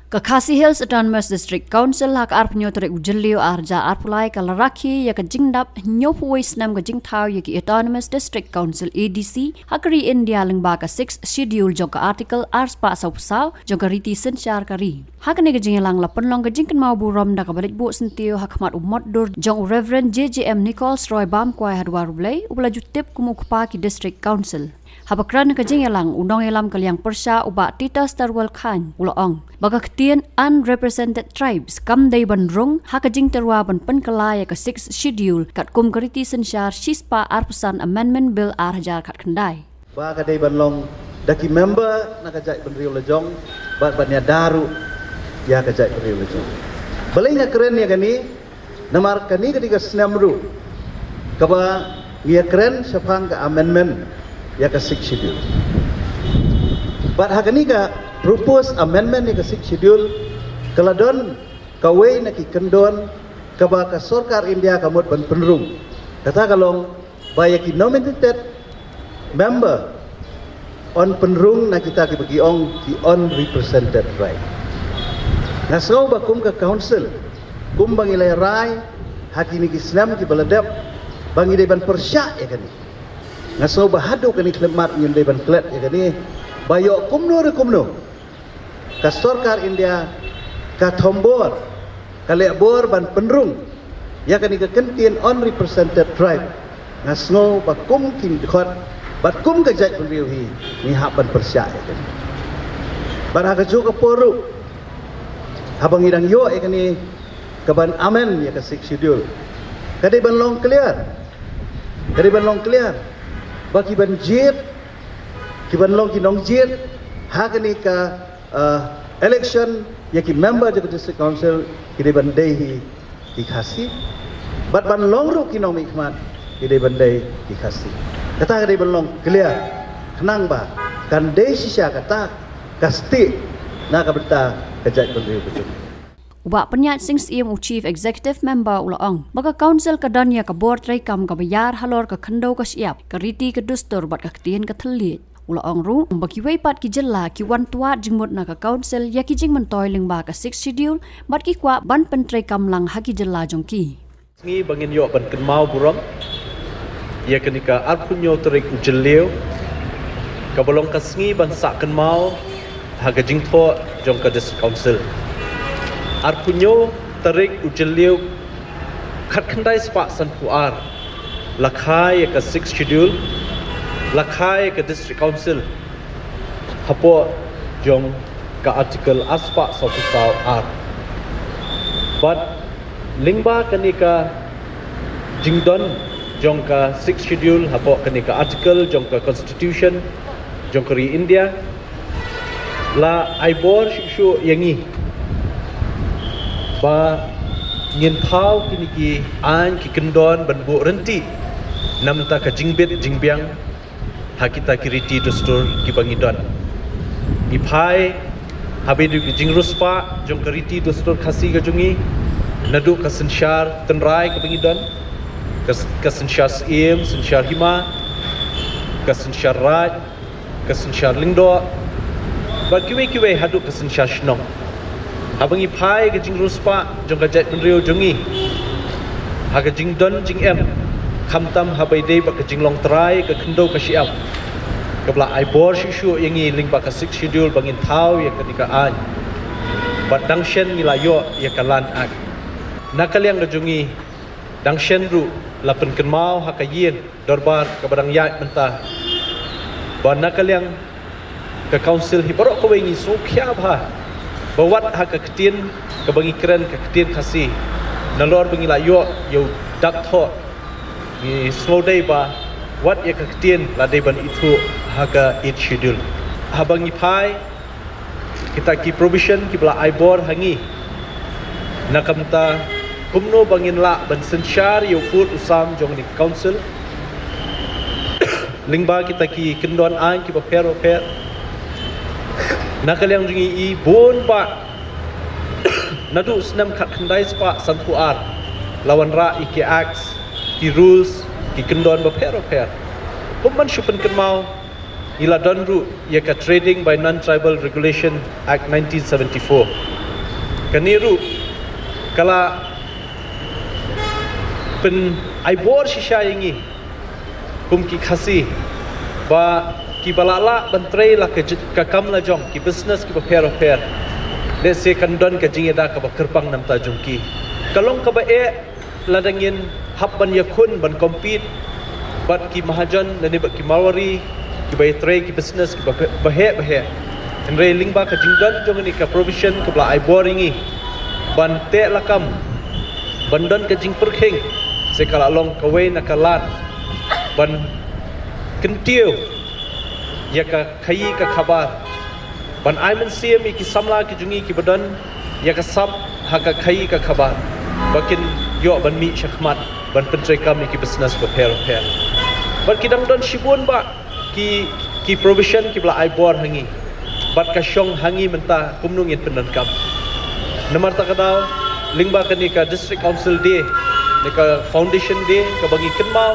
Khasi Hills Autonomous District Council hak arpnyo tere ujelio arja arpulai kalaraki ya kajingdap nyopuis nam kajingtau ya ki Autonomous District Council ADC hakri India lengba ka 6 schedule joka article arspa saupsau joka riti senchar kari. Hak ni kajingelang lapan long kajingkan mau burom da kabalik bu sentio hakmat umot dur jong Reverend JJM Nichols Roy Bam kwai hadwar blai ubla jutip kumukpa ki District Council. Habakran kajingelang undang elam kaliang persya uba Tita Starwell Khan uloong. Baga ketian unrepresented tribes kam day bandrung hakajing terwa ban penkelaya ke 6 schedule kat kum keriti sensyar shispa arpusan amendment bill arhajar kat kendai. Baga day banlong daki member nakajai benriu lejong bat banya daru ya kajai benriu lejong. Balainya keren ya kani namar kani ketika senamru kaba dia keren sepang ke amendment ya ke 6 schedule. But hakani ka propose amendment ni ke 6 schedule keladon kawai na ki kendon kaba ka sarkar India kamot ban penrung. Kata kalong baya ki nominated member on penrung na kita ki bagi ong ki unrepresented right. Nasaw ba kum ka council kum bangilay rai hakini ki Islam ki baladap bangi ban persya ya kani. Ngaso bahado kani klemat nyun deban klet ya kani bayo kumno ka sarkar India ka thombor ka lebor ban penrung ya kani ka kentien unrepresented tribe ngasno ba kum kin khot bat kum ka jai penriu hi ni hak ban persya ya kani ban ha ka ju ka poru habang idang yo ya kani ka ban amen ya ka 6 schedule kadai ban long clear bagi banjir kiban long kinong jir hakani ka election ya ki member of the district council kide bandai hi khasi bat ban long ru kinong mikmat kide bandai hi khasi kata kide ban long clear kenang ba kan dei sisa kata kasti na ka beta kajai bandai betul. Ubak penyat sing CMU Chief Executive Member ulaong. Maka council kadanya ka board rekam ka bayar halor ka kendo ka siap. Ka riti ka dustur bat ka ketien ka telit. Ulaong ru bagi weipat ki jela ki wan tuat jingmut na ka council ya ki jing mentoy lengba ka 6 schedule bat ki kwa ban pentrekam lang haki jela jongki. Ngi bangin yo ban kenmau buram. Ya kenika arpunyo terik ujeleu. Ka bolong ka sngi ban sak kenmau haga jingtho jong ka district council. Arpunyo tarik ujelio khat khandai spa san puar lakhai ka 6 schedule lakhai ka district council hapo jong ka article aspa sofisau ar but lingba kanika jingdon jong ka 6 schedule hapo kanika article jong ka constitution jong kari India la aibor shu yangi ba ngin thau kini ki an ki kendon ban bu renti namta ka jingbet jingbiang hakita kiriti dustur ki bangidon iphai habedu ki jingruspa jong kiriti dustur khasi ga jungi nadu ka sensyar tenrai ka bangidon ka sensyar sim sensyar hima ka sensyar raj ka sensyar lingdo ba kiwe hadu ka sensyar shnong abang ipai ke jing ruspa jong kajat penriu jongi ha ke jing don jing em khamtam habai dei ba ke jing long trai ke khendo ka siap kabla ai bor shu yangi ling ba ka 6 schedule bangin thau ya ketika an bat dangshen milayo ya kalan ak nakaliang ke jongi dangshen ru lapen kenmau ha ka yin dorbar ka badang yat mentah ba nakaliang ke council hi barok ko wengi so khya ba bawat hak ketien ke bangi keren ke ketien kasih nalor bangi layo yo dak tho ni slow day ba wat ya ke ketien la day ban itu hak it schedule habangi pai kita ki provision ki bla aibor hangi nakamta kumno bangin la ban sensyar yo put usam jong ni council lingba kita ki kendon an ki ba per nakaliang jungi I bon ba nadu senam khat khandai spa santuar lawan ra iki acts ki rules ki kendon ba per pumman shupen kenmau ila donru ia ka Trading by Non-Tribal Regulation Act 1974. Kaniru kala pen aibor shisha yangi kum ki khasi ba ki balala bantrei la ka kam la jong ki business ki pair le se kan don ka jingeda ka ba kerpang nam ta jongki kalong ka ba ladangin hab ban yakun ban compete bat ki mahajan ne ba ki mawari ki ba trade ki business ki ba he en railing ba ka jingdan jong ni ka provision ka bla ai boringi ban te lakam bandon ka jing perkheng se kala long ka we na kalat ban kentiu ya ka khayi ka khabar ban ai men siam ki samla ki jungi ki badan ya ka sab ha ka khayi ka khabar bakin yo ban mi shakhmat ban pentrai kam ki business ba pair ban kidang don shibun ba ki provision ki bla ai bor hangi bat ka shong hangi menta kumnung yin penan kam namar ta kadau lingba kani ka district council day ni ka foundation day ka bagi kenmau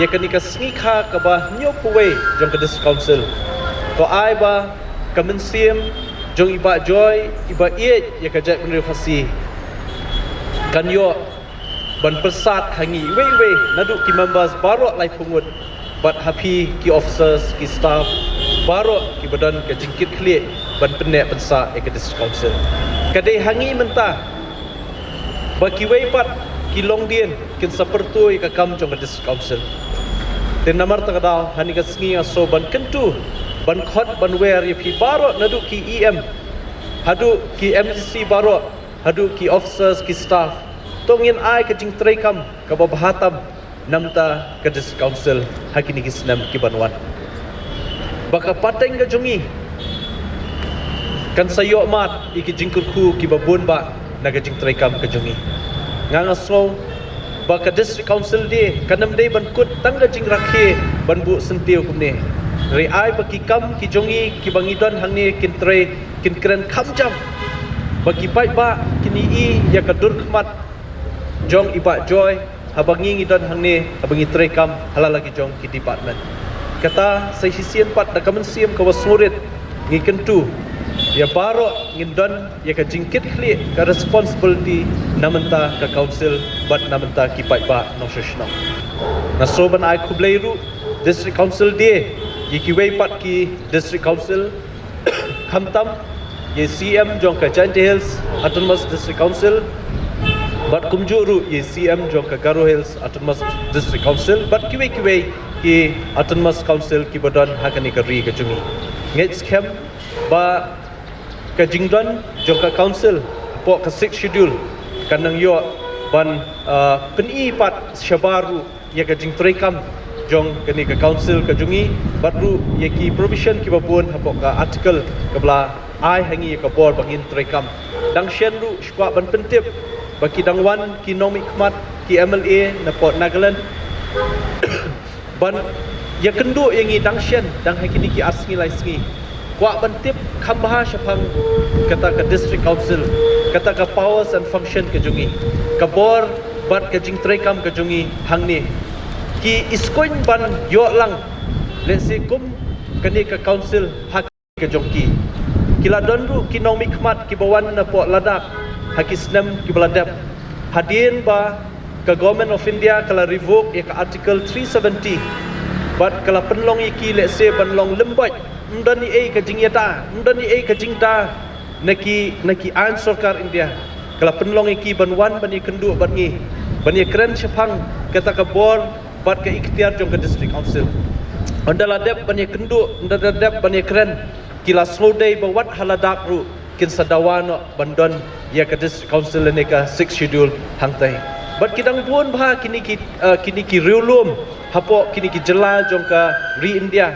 ya kani ka sngikha ka ba nyo puwe jong ka district council ko ai ba kamensiam jong iba joy iba ye ya ka jai penri fasi kan yo ban persat hangi we nadu ki members baro lai pungut bat happy ki officers ki staff baro ki badan ka jingkit khlie ban penek pensa e ka district council kadai hangi menta baki we pat ki longdien kin sapertu ka kam jong ka district council ten namar ta kadau hani ka sngi aso ban kentu ban khot ban wer ye phi baro nadu ki em hadu ki MCC baro hadu ki officers ki staff tongin ai ka jing trai kam ka bahatam namta ka district council hakini ki snam ki banwan baka pateng ka jungi kan sayo mat iki jingkur khu ki babun ba naga jing trai kam ka jungi nganga so baka district council de kanam de ban kut tangga jing rakhe ban bu sentiu kumne ri ai baki kam ki jongi ki bangidon hangni kin trai kin kren kham jam baki pai ba kini i ya ka dur khmat jong iba joy habangi ngidon hangni habangi trai kam hala lagi jong ki department kata sai sisian pat da kamen siam ka wasurit ngi kentu ya baro ngindon ya ka jingkit khli ka responsibility namenta ka council bat namenta ki pai ba no shoshno na soban ai khubleiru district council de ye ki wei pat ki district council khamtam ye CM jong ka Giant Hills Autonomous District Council bat kumjuru ye CM jong ka Garo Hills Autonomous District Council bat ki wei ki Autonomous Council ki badan hakani ka ri ka jungi ngets kem ba ka jingdon jong ka council po ka 6 schedule kanang yo ban peni pat shabaru ya ka jing trekam jong kani ka council ka jungi batru ye ki provision ki babun hapo ka article ka bla ai hangi ka bor bangin trekam dang shenru skwa ban pentip baki dang wan ki nomi khmat ki MLA na Port Nagaland ban ya kendu yangi dang shen dang hakini ki asngi laisngi kwa bantip khambaha shapang kata ka district council kata ka powers and function ka jungi ka bor bat ka jing trekam ka jungi hangni ki iskoin ban yo lang let's say kum kani ka council hak ka jongki kila donru ki nomi khmat ki bawan na po ladak hakisnam ki baladap hadin ba ka government of India kala revoke ya ka article 370 bat kala penlong iki let's say banlong lembaj mdani ka jingyata mdani ka jingta naki an sarkar India kala penlong iki banwan bani kendu bani keren shapang kata ka bor bat ka ikhtiar jong ka district council ondala dep bani kendu ondala dep bani keren kila slowday bawat haladak ru kin sadawano bandon ya ka district council ne ka 6 schedule hangtai bat kidang pun bha kini ki riulum hapo kini ki jelal jong ka ri India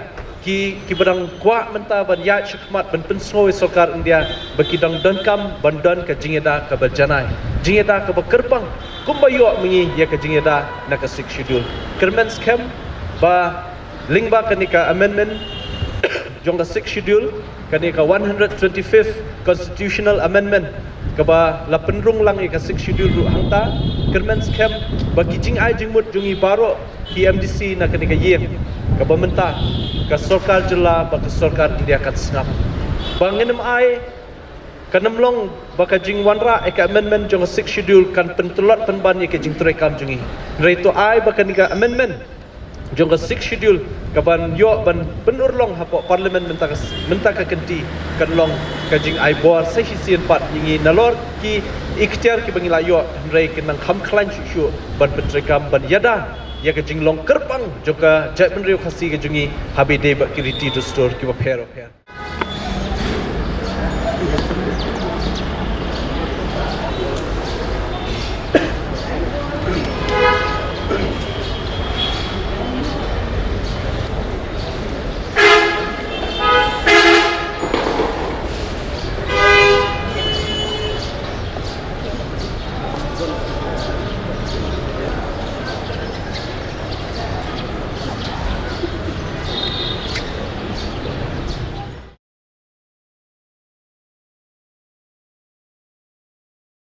ki badang kwa menta ban ya shikmat ban pensoi sokar India bakidang dankam bandon ka jingeda ka berjanai jingeda ka bekerpang kumbayo mengi ya ka jingeda na ka 6 schedule kermen scam ba lingba kanika amendment jong ka 6 schedule kanika 125th constitutional amendment ka ba la penrung lang ka 6 schedule ru hangta kermen scam baki jing ai jingmut jungi baro PMDC na kanika yeng ke pemerintah, ke Sarkar Jilla, ke Sarkar India kat sengap. Banginam ai kanam long baka jing wanra eka amendment jong 6 schedule kan pentulat penban ye ke jing terekam jungi. Reito ai baka niga amendment jong 6 schedule kaban yo ban penurlong hapok parlimen mentaka kenti kan long ka jing ai bor sehisian pat yingi nalor ki ikhtiar ki bangila yo rei kenang kham khlan shu ban penterekam ban yada ya ke jing long kerbang joka jai benriu khasi ke jungi habide bak kiriti to store ki ba pair of hair.